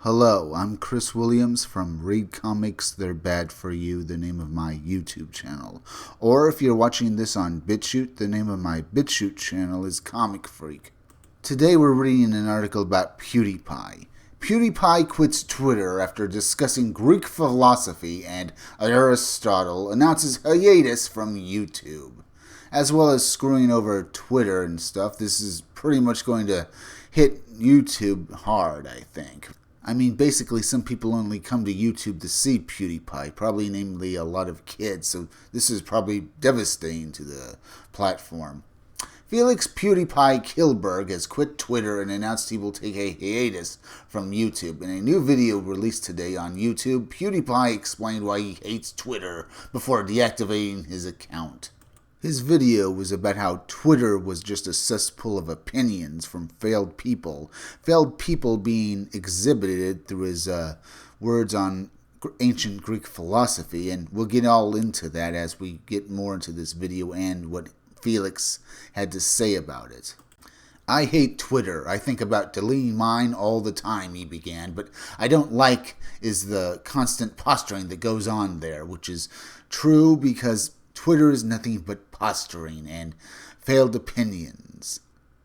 Hello, I'm Chris Williams from Read Comics They're Bad For You, the name of my YouTube channel. Or if you're watching this on BitChute, the name of my BitChute channel is Comic Freak. Today we're reading an article about Pewdiepie. Pewdiepie quits Twitter after discussing Greek philosophy, and Aristotle announces hiatus from YouTube. As well as screwing over Twitter and stuff, this is pretty much going to hit YouTube hard, I think. I mean, basically, some people only come to YouTube to see Pewdiepie, probably namely a lot of kids, so this is probably devastating to the platform. Felix Pewdiepie Killberg has quit Twitter and announced he will take a hiatus from YouTube. In a new video released today on YouTube, Pewdiepie explained why he hates Twitter before deactivating his account. His video was about how Twitter was just a cesspool of opinions from failed people being exhibited through his words on ancient Greek philosophy, and we'll get all into that as we get more into this video and what Felix had to say about it. I hate Twitter. I think about deleting mine all the time, he began, but I don't like is the constant posturing that goes on there, which is true because Twitter is nothing but posturing and failed opinions.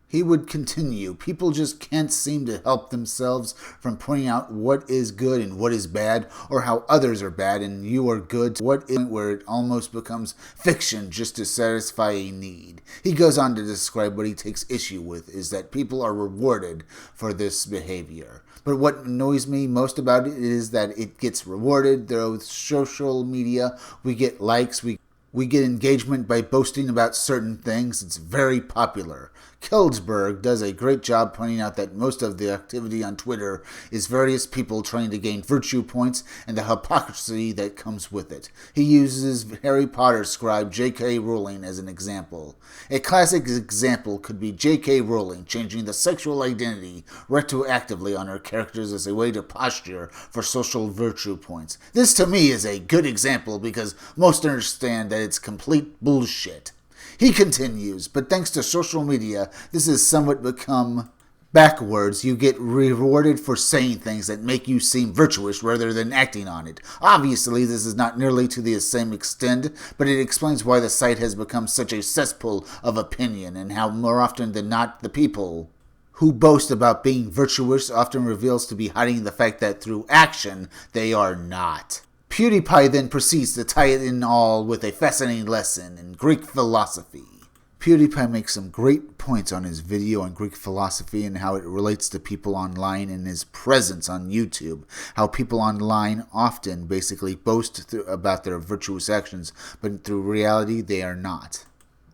He would continue, people just can't seem to help themselves from pointing out what is good and what is bad, or how others are bad and you are good, where it almost becomes fiction just to satisfy a need. He goes on to describe what he takes issue with is that people are rewarded for this behavior. But what annoys me most about it is that it gets rewarded through social media. We get likes, we get engagement by boasting about certain things. It's very popular. Killberg does a great job pointing out that most of the activity on Twitter is various people trying to gain virtue points and the hypocrisy that comes with it. He uses Harry Potter scribe J.K. Rowling as an example. A classic example could be J.K. Rowling changing the sexual identity retroactively on her characters as a way to posture for social virtue points. This to me is a good example because most understand that it's complete bullshit. He continues, but thanks to social media, this has somewhat become backwards. You get rewarded for saying things that make you seem virtuous rather than acting on it. Obviously, this is not nearly to the same extent, but it explains why the site has become such a cesspool of opinion and how more often than not the people who boast about being virtuous often reveals to be hiding the fact that through action they are not. Pewdiepie then proceeds to tie it in all with a fascinating lesson in Greek philosophy. Pewdiepie makes some great points on his video on Greek philosophy and how it relates to people online and his presence on YouTube. How people online often basically boast about their virtuous actions, but through reality they are not.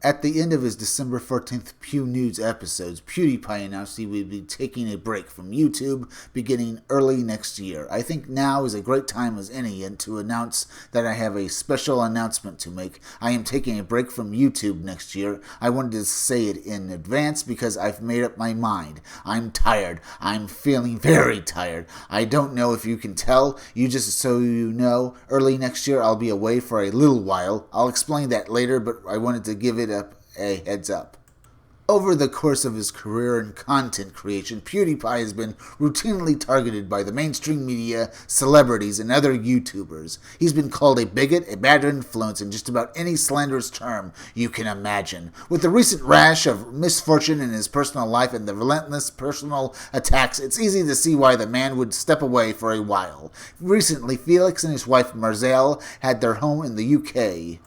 At the end of his December 14th Pew News episodes, Pewdiepie announced he would be taking a break from YouTube beginning early next year. I think now is a great time as any and to announce that I have a special announcement to make. I am taking a break from YouTube next year. I wanted to say it in advance because I've made up my mind. I'm tired. I'm feeling very tired. I don't know if you can tell. Just so you know, early next year I'll be away for a little while. I'll explain that later, but I wanted to give it a heads up. Over the course of his career in content creation, Pewdiepie has been routinely targeted by the mainstream media, celebrities, and other YouTubers. He's been called a bigot, a bad influence, and just about any slanderous term you can imagine. With the recent rash of misfortune in his personal life and the relentless personal attacks, it's easy to see why the man would step away for a while. Recently, Felix and his wife Marcel had their home in the UK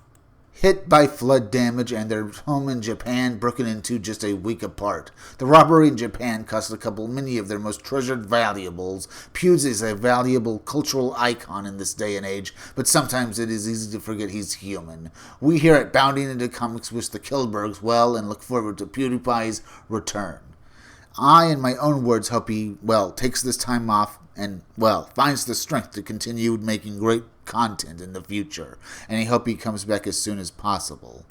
hit by flood damage and their home in Japan broken into just a week apart. The robbery in Japan cost the couple many of their most treasured valuables. Pewds is a valuable cultural icon in this day and age, but sometimes it is easy to forget he's human. We here at Bounding Into Comics wish the Killbergs well and look forward to Pewdiepie's return. I, in my own words, hope he, takes this time off and, finds the strength to continue making great content in the future, and I hope he comes back as soon as possible.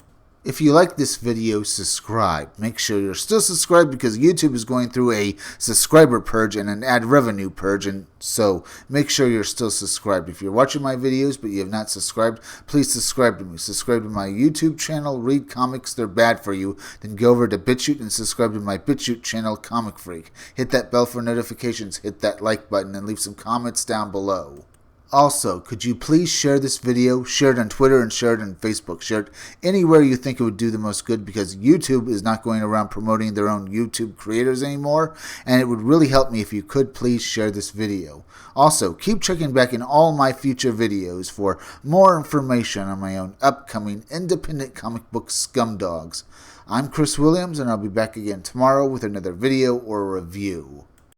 If you like this video, subscribe. Make sure you're still subscribed because YouTube is going through a subscriber purge and an ad revenue purge, and so make sure you're still subscribed. If you're watching my videos but you have not subscribed, please subscribe to me. Subscribe to my YouTube channel, Read Comics, They're Bad For You. Then go over to BitChute and subscribe to my BitChute channel, Comic Freak. Hit that bell for notifications, hit that like button, and leave some comments down below. Also, could you please share this video, share it on Twitter, and share it on Facebook. Share it anywhere you think it would do the most good, because YouTube is not going around promoting their own YouTube creators anymore, and it would really help me if you could please share this video. Also, keep checking back in all my future videos for more information on my own upcoming independent comic book scumdogs. I'm Chris Williams, and I'll be back again tomorrow with another video or review.